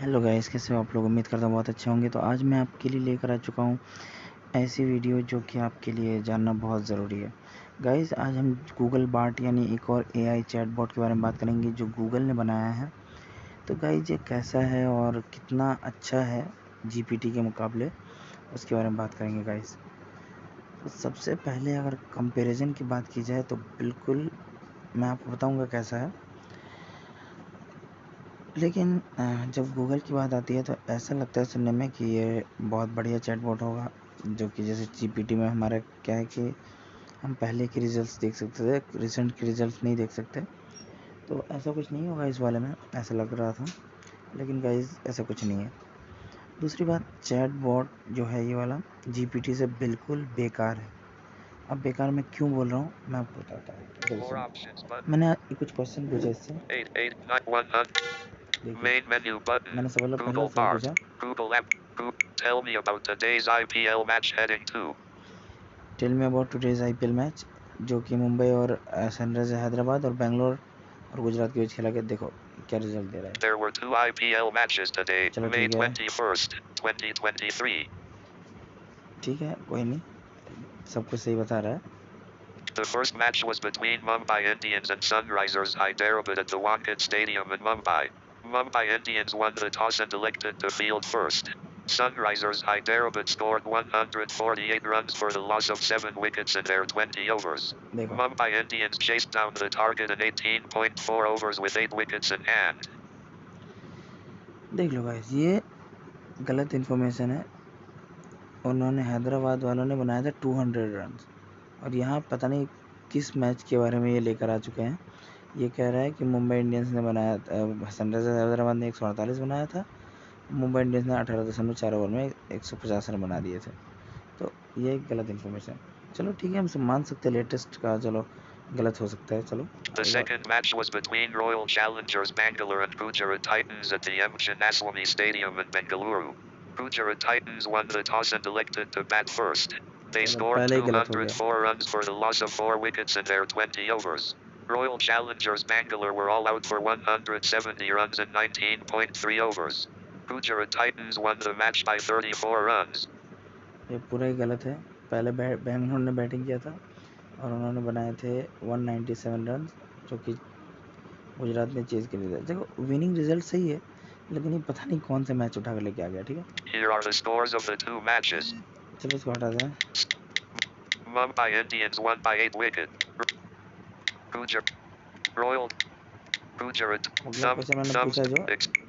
Hello guys, कैसे हो आप लोग। उम्मीद करता हूँ बहुत अच्छे होंगे। तो आज मैं आपके लिए लेकर आ चुका हूँ ऐसी वीडियो जो कि आपके लिए जानना बहुत ज़रूरी है। गाइस, आज हम गूगल बार्ट यानी एक और एआई चैटबॉट के बारे में बात करेंगे जो गूगल ने बनाया है। तो गाइस, ये कैसा है और कितना अच्छा है जीपीटी के मुकाबले, उसके बारे में बात करेंगे गाइस। तो सबसे पहले अगर कंपैरिजन की बात की जाए तो बिल्कुल मैं आपको बताऊँगा कैसा है। लेकिन जब गूगल की बात आती है तो ऐसा लगता है सुनने में कि ये बहुत बढ़िया चैटबॉट होगा, जो कि जैसे जीपीटी में हमारा क्या है कि हम पहले के रिजल्ट्स देख सकते थे, रिसेंट के रिजल्ट्स नहीं देख सकते। तो ऐसा कुछ नहीं होगा इस वाले में, ऐसा लग रहा था, लेकिन गाइस ऐसा कुछ नहीं है। दूसरी बात, चैटबॉट जो है ये वाला जीपीटी से बिल्कुल बेकार है। अब बेकार मैं क्यों बोल रहा हूँ मैं आपको बताता हूँ। देखो, मैंने कुछ क्वेश्चन पूछा इससे। Main menu button. मैंने पहला Google सवाल Bart. पूछा, Google app. Tell me about today's IPL match heading 2. Tell me about today's IPL match, जो कि मुंबई और सनराइजर्स हैदराबाद और बेंगलोर और गुजरात के बीच खेला गया। देखो क्या रिजल्ट दे रहा है। There were 2 IPL matches today, चलो May ठीक है, 21st, 2023. ठीक है, कोई नहीं, सब कुछ सही बता रहा है। The first match was between Mumbai Indians and Sunrisers Hyderabad at the Wankhede Stadium in Mumbai. Mumbai Indians won the toss and elected to field first. Sunrisers Hyderabad scored 148 runs for the loss of 7 wickets in their 20 overs. देखो Mumbai Indians chased down the target in 18.4 overs with 8 wickets in hand. देख लो guys, ये गलत information है। उन्होंने हैदराबाद वालों ने बनाया था 200 रन, और यहाँ पता नहीं किस मैच के बारे में ये लेकर आ चुके हैं। ये कह रहा है कि मुंबई इंडियंस ने बनाया, सनराइजर्स हैदराबाद ने 148 बनाया था, मुंबई इंडियंस ने 18.4 ओवर में 150 रन बना दिए थे। तो ये एक गलत इन्फॉर्मेशन। चलो ठीक है, हम मान सकते हैं लेटेस्ट का, चलो गलत हो सकता है। चलो The second match was between Royal Challengers Bangalore and Gujarat Titans at the M. Chinnaswamy Stadium in Bengaluru. Gujarat Titans won the toss and elected to bat first. They चलो scored पहले ही गलत हो गया। 204 runs for the loss of 4 wickets in their 20 overs. Royal Challengers Bangalore were all out for 170 runs in 19.3 overs. Gujarat Titans won the match by 34 runs. ये पूरा ही गलत है। पहले बेंगलोर ने बैटिंग किया था और उन्होंने बनाए थे 197 रन, जो कि गुजरात ने चेज के लिए था। देखो विनिंग रिजल्ट सही है, लेकिन ये पता नहीं कौन सा मैच उठा कर लेके आ गया। ठीक है, Here are the scores of the 2 matches. चलो इसको हटा दें। Mumbai Indians won by 8 wickets. Gujarat Royal Gujarat. अगला क्वेश्चन मैंने पूछा जो,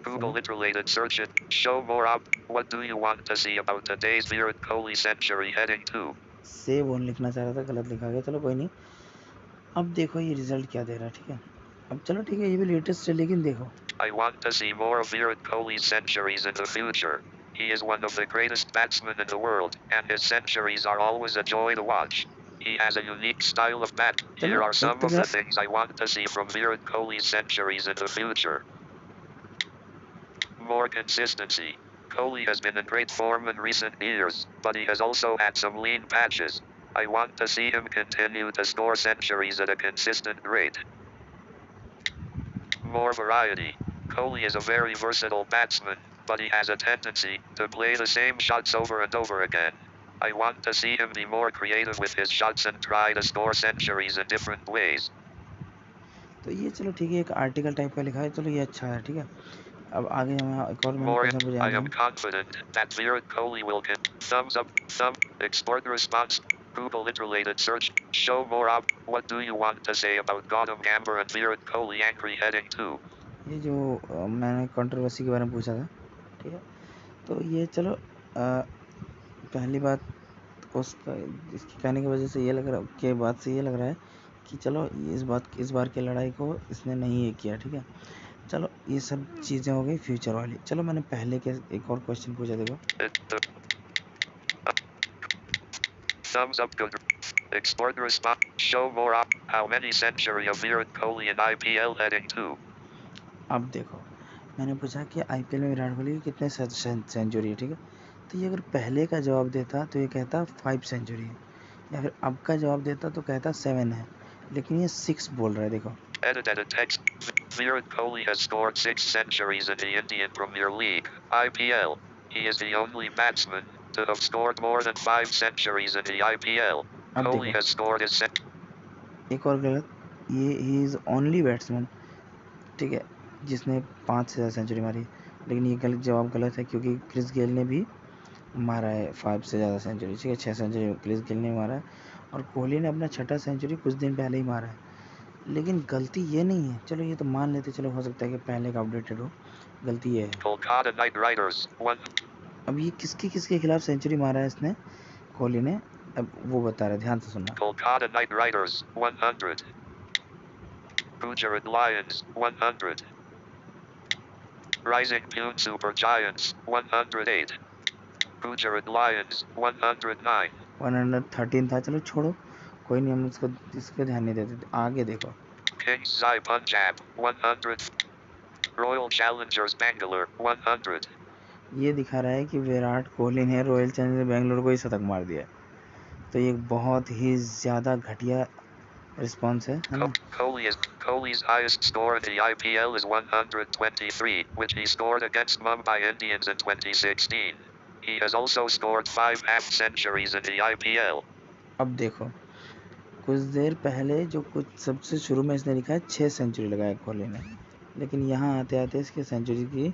Google it related search it. Show more up. What do you want to see about today's Virat Kohli century heading 2? Save on लिखना चाह रहा था, गलत लिखा गया। चलो कोई नहीं, अब देखो ये रिजल्ट क्या दे रहा है। ठीक है, अब चलो ठीक है, ये भी लेटेस्ट है, लेकिन देखो I want to see more of Virat Kohli's centuries in the future. He is one of the greatest batsmen in the world, and his centuries are always a joy to watch. He has a unique style of bat. Here are some of the things I want to see from Virat Kohli's centuries in the future. More consistency. Kohli has been in great form in recent years, but he has also had some lean patches. I want to see him continue to score centuries at a consistent rate. More variety. Kohli is a very versatile batsman, but he has a tendency to play the same shots over and over again. I want to see him be more creative with his shots and try to score centuries in different ways. तो ये चलो ठीक है, एक article type का लिखा है, चलो ये अच्छा है। ठीक है, अब आगे हम एक और मैंने क्वेश्चन पूछा। I am confident that Virat Kohli will get thumbs up, export response, Google it related search, show more up. What do you want to say about Gautam Gambhir and Virat Kohli angry heading 2? ये जो मैंने controversy के बारे में पूछा था। ठीक है, तो ये चलो पहली बात, उसका इसके कहने की वजह से ये लग रहा के बात से ये लग रहा है कि चलो इस बार की लड़ाई को इसने नहीं ये किया। ठीक है, चलो ये सब चीज़ें हो गई फ्यूचर वाली। चलो मैंने पहले के एक और क्वेश्चन पूछा, देखो thumbs up, good. Export response, show more up. How many century of Virat Kohli in IPL heading 2? अब देखो मैंने पूछा कि आईपीएल में विराट कोहली की कितने सेंचुरी है। ठीक है, तो ये अगर पहले का जवाब देता तो ये कहता 5 सेंचुरी है, या फिर अब का जवाब देता तो कहता 7 है, लेकिन ये 6 बोल रहा है। देखो Edited text. Virat Kohli has scored 6 centuries in the Indian Premier League, IPL. He is the only batsman to have scored more than 5 centuries in the IPL. अब Kohli देखो has scored his एक और गलत, ये he is only batsman, ठीक है, जिसने 5 से ज़्यादा सेंचुरी मारी, लेकिन ये गलत जवाब गलत है क्योंकि क्रिस गेल ने भी मारा है 5 से ज़्यादा सेंचुरी, ठीक है, 6 सेंचुरी क्रिस गेल ने मारा है और कोहली ने अपना 6ठा सेंचुरी कुछ दिन पहले ही मारा है। लेकिन गलती ये नहीं है, चलो ये तो मान लेते, चलो हो सकता है कि पहले का अपडेटेड हो, गलती ये है। Kolkata Knight Riders, 1. अब ये किसके किसके खिलाफ सेंचुरी मारा है इसने, कोहली ने, अब वो बता रहे, ध्यान से सुनना। Kolkata Knight Riders, 100. Gujarat Lions, 100. Rising Pune Super Giants, 108. Gujarat Lions, 109. 113 था, चलो छोड़ो, कोई नहीं, हम इसको ध्यान नहीं देते। आगे देखो, Kings Sai Punjab, 100. Royal Challengers Bangalore, 100. ये दिखा रहा है कि विराट कोहली ने रॉयल चैलेंजर्स बेंगलोर को ही शतक मार दिया, तो ये बहुत ही ज़्यादा घटिया रिस्पॉन्स है ना। Kohli's highest score in the IPL is 123, which he scored against Mumbai Indians in 2016. He has also scored 5 half centuries in the IPL. अब देखो, कुछ देर पहले जो कुछ सबसे शुरू में इसने लिखा है 6 सेंचुरी लगाया कोहली ने, लेकिन यहाँ आते आते इसके सेंचुरी की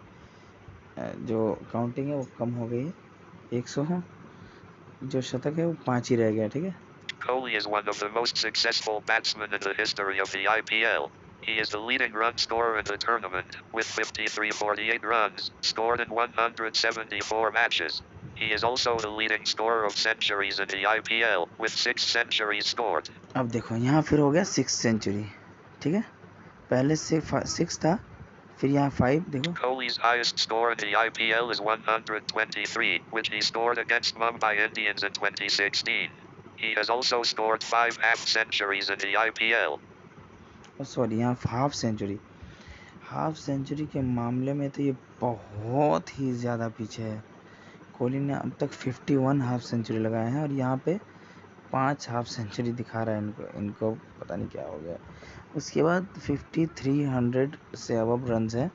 जो काउंटिंग है वो कम हो गई है, 100 जो शतक है वो 5 ही रह गया, ठीक है। Kohli is one of the most successful batsmen in the history of the IPL. He is the leading run scorer in the tournament, with 53.48 runs, scored in 174 matches. He is also the leading scorer of centuries in the IPL, with 6 centuries scored. अब देखो यहाँ फिर हो गया 6 century, ठीक है, पहले से 6 था, फिर यहाँ 5 देखो। Kohli's highest score in the IPL is 123, which he scored against Mumbai Indians in 2016. He has also scored 5 half centuries in the IPL. Sorry, यहाँ हाफ सेंचुरी के मामले में तो ये बहुत ही ज़्यादा पीछे है। कोहली ने अब तक 51 हाफ सेंचुरी लगाए हैं और यहाँ पे 5 हाफ सेंचुरी दिखा रहा है इनको पता नहीं क्या हो गया। उसके बाद 5300 से अबव रन है,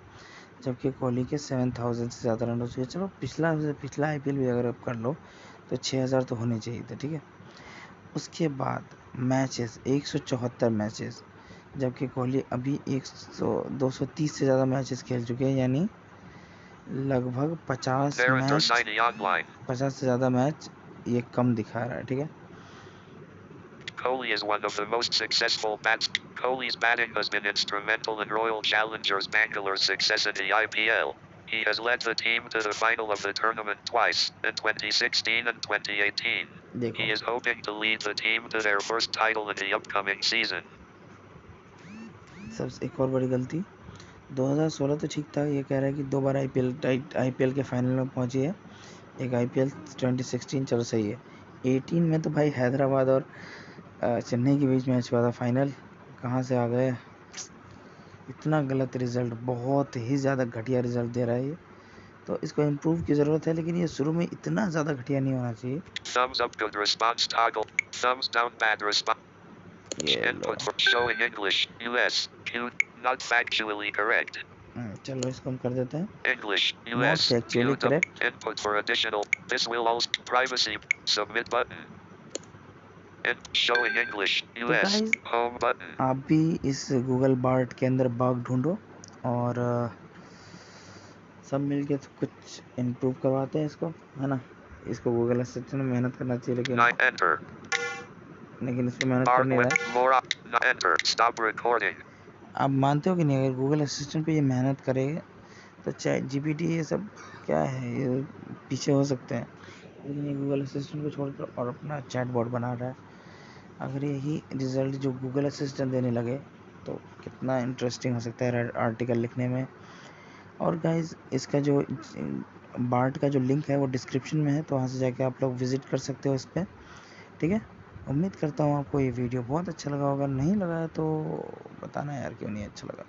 जबकि कोहली के 7000 से ज़्यादा रन हो चुके। चलो पिछला आईपीएल भी अगर आप कर लो तो 6000 तो होने चाहिए थे, ठीक है। उसके बाद मैचेस 174 मैचेस, जबकि कोहली अभी 230 से ज़्यादा मैचेस खेल चुके हैं, यानी लगभग 50 से ज़्यादा मैच ये कम दिखा रहा है, ठीक है। Kohli is one of the most successful Kohli's batting has been instrumental in Royal Challengers Bangalore's success in the IPL. He has led the team to the final of the tournament twice, in 2016 and 2018. He is hoping to lead the team to their first title in the upcoming season. सबसे एक और बड़ी गलती, 2016 तो ठीक था, ये कह रहा है कि 2 बार आईपीएल के फाइनल में पहुंची है, एक आईपीएल 2016, चलो सही है। 18 में तो भाई हैदराबाद और चेन्नई के बीच मैच हुआ था फाइनल, कहाँ से आ गए, इतना गलत रिजल्ट, बहुत ही ज़्यादा घटिया रिजल्ट दे रहा है ये, तो इसको इम्प्रूव की ज़रूरत है, लेकिन ये शुरू में इतना ज़्यादा घटिया नहीं होना चाहिए। Thumbs up good response toggle, thumbs down bad response. Input for showing English, US, Q, not factually correct. चलो इसको हम कर देते हैं English, US, factually correct. Input for additional, this will also, privacy, submit button. Showing English, US, home button. आप भी इस Google BART के अंदर बग ढूंढो और सब मिलके तो कुछ इम्प्रूव करवाते हैं इसको, है ना। इसको गूगल असिस्टेंट में मेहनत करना चाहिए, लेकिन इस पर मेहनत कर नहीं रहा है। आप मानते हो कि नहीं, अगर गूगल असिस्टेंट पे ये मेहनत करेगा तो चैट जीपीटी ये सब क्या है, ये पीछे हो सकते हैं, लेकिन ये गूगल असिस्टेंट को छोड़कर और अपना चैटबॉट बना रहा है। अगर यही रिज़ल्ट जो गूगल असिस्टेंट देने लगे तो कितना इंटरेस्टिंग हो सकता है आर्टिकल लिखने में। और गाइस, इसका जो बार्ट का जो लिंक है वो डिस्क्रिप्शन में है, तो वहाँ से जाके आप लोग विज़िट कर सकते हो इस पर, ठीक है। उम्मीद करता हूँ आपको ये वीडियो बहुत अच्छा लगा होगा, नहीं लगा तो बताना यार क्यों नहीं अच्छा लगा।